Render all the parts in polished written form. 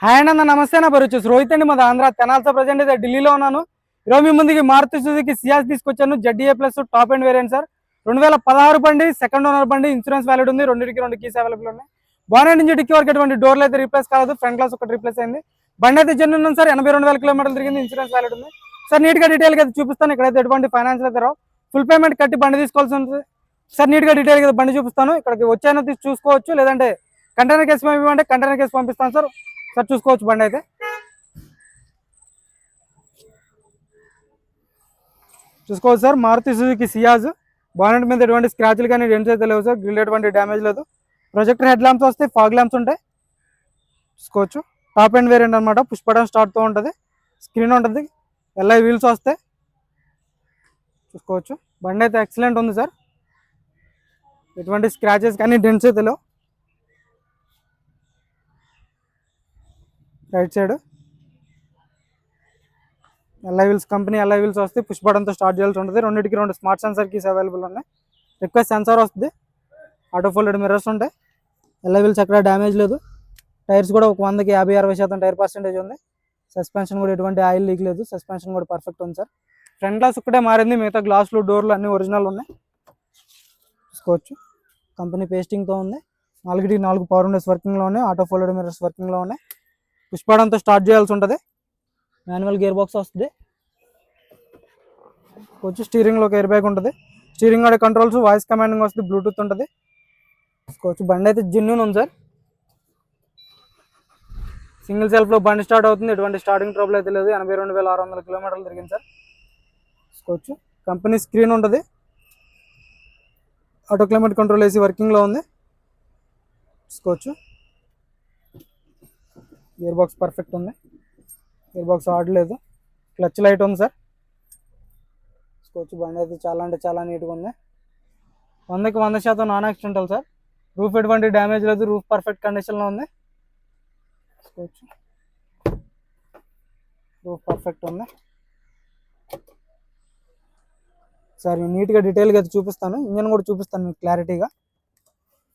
Hi అన్న నమస్తే. నా పేరు వచ్చేసి రోహిత్ అండి. మాది ఆంధ్ర తెనాల్సా. ప్రజెంట్ అయితే ఢిల్లీలో ఉన్నాను. ఈరోజు మీ ముందుకి మారుతి సుజుకి సియాజ్ తీసుకొచ్చాను. ZDA plus top end variant sir. 2016 బండి, సెకండ్ ఓనర్ బండి, ఇన్సూరెన్స్ వ్యాలిడ్ ఉంది. రెండింటికి రెండు కీస్ అవైలబుల్ ఉన్నాయి. బానెట్ నుంచి డిక్కీ వరకు ఎటువంటి డోర్లు అయితే రీప్లేస్ కాలేదు. ఫ్రంట్ గ్లాస్ ఒకటి రీప్లేస్ అయింది. బండి అయితే జెన్యూన్ ఉంది సార్. 82,000 కిలోమీటర్లు తిరిగింది. ఇన్సూరెన్స్ వ్యాలిడ్ ఉంది సార్. నీట్గా డీటెయిల్గా అయితే చూపిస్తాను. ఇక్కడైతే ఎటువంటి ఫైనాన్స్ అయితే రావు. ఫుల్ పేమెంట్ కట్టి బండి తీసుకోవాల్సి ఉంటుంది సార్. నీట్గా డీటెయిల్గా బండి చూపిస్తాను. ఇక్కడికి వచ్చాయినా చూసుకోవచ్చు, లేదంటే కంటైనర్ కేసు పంపిమంటే కంటైనర్ కేసు పంపిస్తాను సార్. సార్ చూసుకోవచ్చు బండి అయితే. చూసుకోవచ్చు sir. Maruti Suzuki Ciaz. Bonnet మీద ఎటువంటి స్క్రాచ్లు కానీ డెంట్స్ అయితే లేవు సార్. గ్రిల్ ఎటువంటి డ్యామేజ్ లేదు. ప్రొజెక్టర్ హెడ్ ల్యాంప్స్ వస్తాయి, ఫాగ్ ల్యాంప్స్ ఉంటాయి. చూసుకోవచ్చు. టాప్ అండ్ వేరియంట్ అనమాట. పుష్ బటన్ స్టార్ట్తో ఉంటుంది. స్క్రీన్ ఉంటుంది. ఎల్ఐ వీల్స్ వస్తాయి. చూసుకోవచ్చు. బండి అయితే ఎక్సలెంట్ ఉంది సార్. ఎటువంటి స్క్రాచెస్ కానీ డెంట్స్ అయితే లేవు. Right side alloy wheels, company alloy wheels వస్తాయి. పుష్ బటన్తో స్టార్ట్ చేయాల్సి ఉంటుంది. రెండింటికి రెండు స్మార్ట్ సెన్సర్ కీస్ అవైలబుల్ ఉన్నాయి. రిక్వెస్ట్ సెన్సార్ వస్తుంది. ఆటో ఫోల్డెడ్ మిర్రర్స్ ఉంటాయి. ఎల్ఐ వీల్స్ ఎక్కడ డ్యామేజ్ లేదు. టైర్స్ కూడా ఒక 100కి 50-60% టైర్ పర్సెంటేజ్ ఉంది. సస్పెన్షన్ కూడా ఎటువంటి ఆయిల్ లీక్ లేదు. సస్పెన్షన్ కూడా పర్ఫెక్ట్ ఉంది సార్. ఫ్రంట్ గ్లాస్ ఒక్కటే మారింది, మిగతా గ్లాసులు డోర్లు అన్ని ఒరిజినల్ ఉన్నాయి. చూసుకోవచ్చు. కంపెనీ పేస్టింగ్తో ఉంది. 4 పవర్ విండోస్ వర్కింగ్లో ఉన్నాయి. ఆటో ఫోల్డెడ్ మిర్రర్స్ వర్కింగ్లో ఉన్నాయి. పుష్ బటన్తో స్టార్ట్ చేయాల్సి ఉంటుంది. మాన్యువల్ గేర్ బాక్స్ వస్తుంది. వచ్చి స్టీరింగ్లో ఒక ఎయిర్ బ్యాగ్ ఉంటుంది. స్టీరింగ్ ఆడే కంట్రోల్స్, వాయిస్ కమాండింగ్ వస్తుంది, బ్లూటూత్ ఉంటుంది. చూసుకోవచ్చు. బండి అయితే జెన్యూన్ ఉంది సార్. సింగిల్ సెల్ఫ్లో బండి స్టార్ట్ అవుతుంది. ఎటువంటి స్టార్టింగ్ ట్రబుల్ అయితే లేదు. 82,600 కిలోమీటర్లు తిరిగింది సార్. చూసుకోవచ్చు. కంపెనీ స్క్రీన్ ఉంటుంది. ఆటో క్లైమేట్ కంట్రోల్ ఏసీ వర్కింగ్లో ఉంది. చూసుకోవచ్చు. గేర్ బాక్స్ పర్ఫెక్ట్ ఉంది. గేర్ బాక్స్ ఆడలేదు. క్లచ్ లైట్ ఉంది సార్. చూసుకోవచ్చు. బండి అయితే చాలా అంటే చాలా నీట్గా ఉంది. 100కి 100% నాన్ యాక్సిడెంటల్ సార్. రూఫ్ ఎటువంటి డ్యామేజ్ లేదు. రూఫ్ పర్ఫెక్ట్ కండిషన్లో ఉంది. చూసుకోవచ్చు. రూఫ్ పర్ఫెక్ట్ ఉంది సార్. నీట్గా డీటెయిల్గా అయితే చూపిస్తాను. ఇంజన్ కూడా చూపిస్తాను మీకు క్లారిటీగా.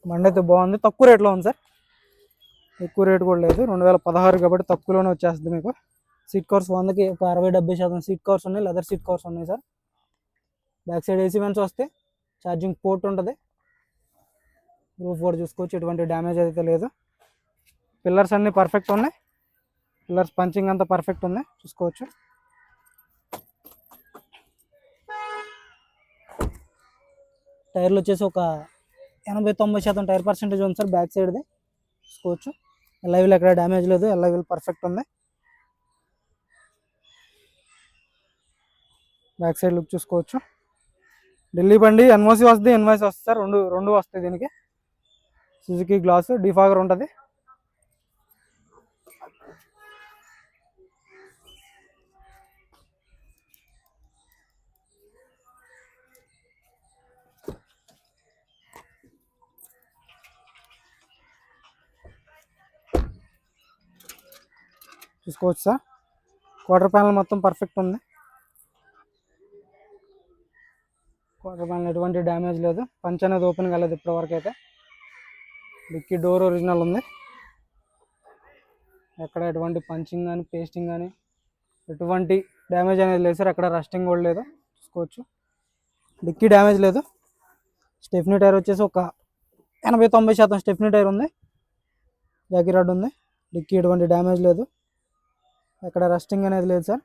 బండి అయితే బాగుంది. తక్కువ రేట్లో ఉంది సార్. ఎక్కువ రేట్ కూడా లేదు. 2016 కాబట్టి తక్కువలోనే వచ్చేస్తుంది మీకు. సీట్ కవర్స్ 100కి ఒక 60-70% సీట్ కవర్స్ ఉన్నాయి. లెదర్ సీట్ కవర్స్ ఉన్నాయి sir. Back side AC vents వస్తాయి. ఛార్జింగ్ పోర్ట్ ఉంటుంది. రూఫ్ కూడా చూసుకోవచ్చు. ఎటువంటి డ్యామేజ్ అయితే లేదు. పిల్లర్స్ అన్నీ పర్ఫెక్ట్ ఉన్నాయి. పిల్లర్స్ పంచింగ్ అంతా పర్ఫెక్ట్ ఉంది. చూసుకోవచ్చు. టైర్లు వచ్చేసి ఒక 80-90% టైర్ పర్సెంటేజ్ ఉంది సార్ బ్యాక్ సైడ్ది. చూసుకోవచ్చు. ఎల్ఐ వీల్ ఎక్కడ డ్యామేజ్ లేదు. ఎల్ఐ వీల్ పర్ఫెక్ట్ ఉంది. బ్యాక్ సైడ్ లుక్ చూసుకోవచ్చు. ఢిల్లీ బండి. ఎన్ఓసి వస్తుంది, ఎన్వైస్ వస్తుంది సార్. రెండు వస్తాయి దీనికి. సుజుకి గ్లాసు, డిఫాగర్ ఉంటుంది. చూసుకోవచ్చు సార్. క్వార్టర్ ప్యానల్ మొత్తం పర్ఫెక్ట్ ఉంది. క్వార్టర్ ప్యానల్ ఎటువంటి డ్యామేజ్ లేదు. పంచ్ అనేది ఓపెన్ కాలేదు ఇప్పటివరకు అయితే. డిక్కీ డోర్ ఒరిజినల్ ఉంది. ఎక్కడ ఎటువంటి పంచింగ్ కానీ పేస్టింగ్ కానీ ఎటువంటి డ్యామేజ్ అనేది లేదు సార్. ఎక్కడ రస్టింగ్ కూడా లేదు. చూసుకోవచ్చు. డిక్కీ డ్యామేజ్ లేదు. స్టెఫ్నీ టైర్ వచ్చేసి ఒక 80-90% స్టెఫ్నీ టైర్ ఉంది. జాకీ రాడ్ ఉంది. డిక్కీ ఎటువంటి డ్యామేజ్ లేదు. ఎక్కడ రస్టింగ్ అనేది లేదు సార్.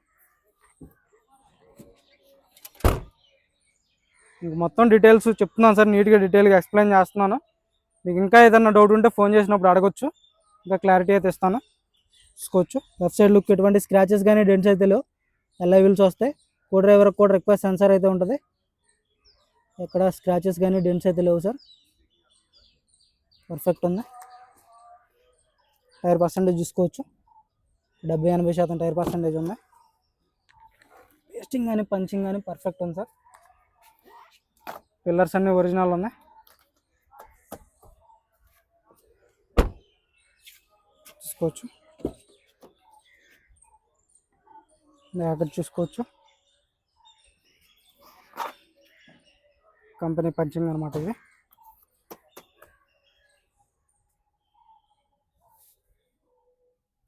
మీకు మొత్తం డీటెయిల్స్ చెప్తున్నాను సార్. నీట్గా డీటెయిల్గా ఎక్స్ప్లెయిన్ చేస్తున్నాను. మీకు ఇంకా ఏదైనా డౌట్ ఉంటే ఫోన్ చేసినప్పుడు అడగొచ్చు. ఇంకా క్లారిటీ అయితే ఇస్తాను. చూసుకోవచ్చు. లెఫ్ట్ సైడ్ లుక్ ఎటువంటి స్క్రాచెస్ కానీ డెంట్స్ అయితే లేవు. ఎల్ఐ వీల్స్ వస్తాయి. కో డ్రైవర్కి కూడా రిక్వెస్ట్ సెన్సార్ అయితే ఉంటుంది. ఎక్కడ స్క్రాచెస్ కానీ డెంట్స్ అయితే లేవు సార్. పర్ఫెక్ట్ ఉంది. టైర్ పర్సెంటేజ్ చూసుకోవచ్చు. 70-80% టైర్ పర్సెంటేజ్ ఉంది. పేస్టింగ్ కానీ పంచింగ్ కానీ పర్ఫెక్ట్ ఉంది సార్. పిల్లర్స్ అన్నీ ఒరిజినల్ ఉన్నాయి. చూసుకోవచ్చు. అక్కడ చూసుకోవచ్చు. కంపెనీ పంచింగ్ అనమాట ఇది.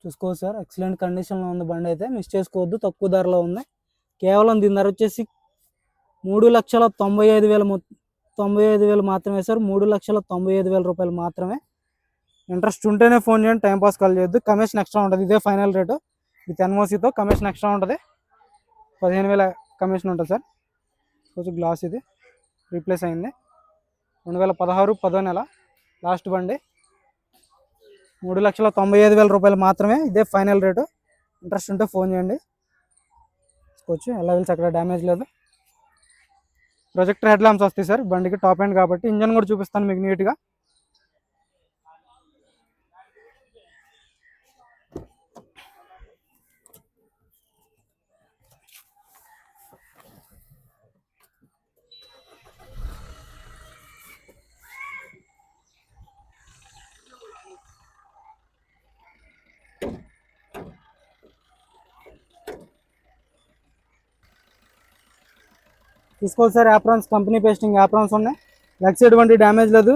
చూసుకోవచ్చు సార్, ఎక్సలెంట్ కండిషన్లో ఉంది బండి అయితే, మిస్ చేసుకోవద్దు, తక్కువ ధరలో ఉంది. కేవలం దీని ధర వచ్చేసి 3,95,000 మాత్రమే సార్. 3,95,000 రూపాయలు మాత్రమే. ఇంట్రెస్ట్ ఉంటేనే ఫోన్ చేయండి, టైంపాస్ కాల్ చేయొద్దు. కమిషన్ ఎక్స్ట్రా ఉంటుంది, ఇదే ఫైనల్ రేటు. విత్ ఎన్ఓసితో కమిషన్ ఎక్స్ట్రా ఉంటుంది. 15,000 కమిషన్ ఉంటుంది సార్. కొంచెం గ్లాస్ ఇది రీప్లేస్ అయింది. 2016 10వ నెల లాస్ట్ బండి. 3,95,000 రూపాయలు మాత్రమే, ఇదే ఫైనల్ రేటు. ఇంట్రెస్ట్ ఉంటే ఫోన్ చేయండి, తీసుకోవచ్చు. ఎలా వెళ్ళి అక్కడ డ్యామేజ్ లేదు. ప్రొజెక్టర్ హెడ్ ల్యాంప్స్ వస్తాయి సార్ బండికి, టాప్ ఎండ్ కాబట్టి. ఇంజన్ కూడా చూపిస్తాను మీకు నీట్గా. తీసుకోవాలి sir. Aprons company pasting aprons ఉన్నాయి. లెగ్స్ ఎటువంటి డ్యామేజ్ లేదు,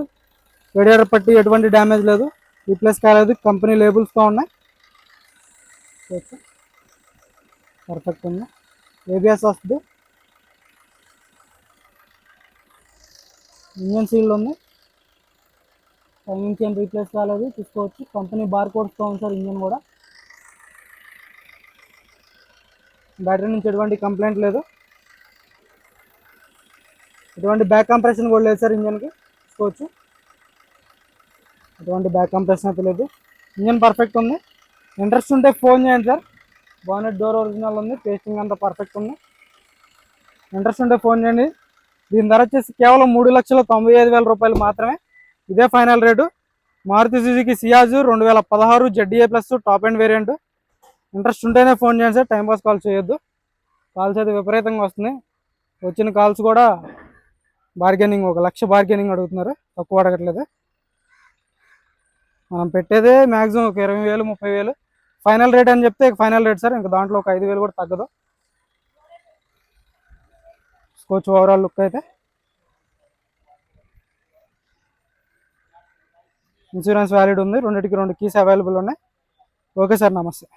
రేడియేటర్ పట్టి ఎటువంటి డ్యామేజ్ లేదు, రీప్లేస్ కాలేదు, కంపెనీ లేబుల్స్తో ఉన్నాయి. పర్ఫెక్ట్ ఉంది. ఏబిఎస్ వస్తుంది. ఇంజన్ సీల్ ఉంది, ఇంజన్ రీప్లేస్ కాలేదు, తీసుకోవచ్చు. కంపెనీ బార్ కోడ్స్తో ఉంది సార్ ఇంజన్ కూడా. బ్యాటరీ నుంచి ఎటువంటి కంప్లైంట్ లేదు, ఎటువంటి బ్యాక్ కంప్రెషన్ కూడా లేదు సార్ ఇంజన్కి, తీసుకోవచ్చు. ఎటువంటి బ్యాక్ కంప్రెషన్ అయితే లేదు. ఇంజన్ పర్ఫెక్ట్ ఉంది. ఇంట్రెస్ట్ ఉంటే ఫోన్ చేయండి సార్. బానెట్ డోర్ ఒరిజినల్ ఉంది, పేస్టింగ్ అంతా పర్ఫెక్ట్ ఉంది. ఇంట్రెస్ట్ ఉంటే ఫోన్ చేయండి. దీని ధర వచ్చేసి కేవలం 3,95,000 రూపాయలు మాత్రమే, ఇదే final rate. Maruti Suzuki Ciaz 2016 ZDA plus top end variant. Interest ఉంటేనే ఫోన్ చేయండి సార్, టైంపాస్ కాల్ చేయొద్దు. కాల్స్ అయితే విపరీతంగా వస్తున్నాయి. వచ్చిన కాల్స్ కూడా బార్గెనింగ్, 1,00,000 బార్గెనింగ్ అడుగుతున్నారు, తక్కువ అడగట్లేదు. మనం పెట్టేదే మ్యాక్సిమం ఒక 20,000 30,000 ఫైనల్ రేట్ అని చెప్తే ఫైనల్ రేట్ సార్. ఇంకా దాంట్లో ఒక 5,000 కూడా తగ్గదు. తీసుకోవచ్చు. ఓవరాల్ లుక్ అయితే ఇన్సూరెన్స్ వ్యాలిడ్ ఉంది, రెండింటికి 2 కీస్ అవైలబుల్ ఉన్నాయి. ఓకే సార్, నమస్తే.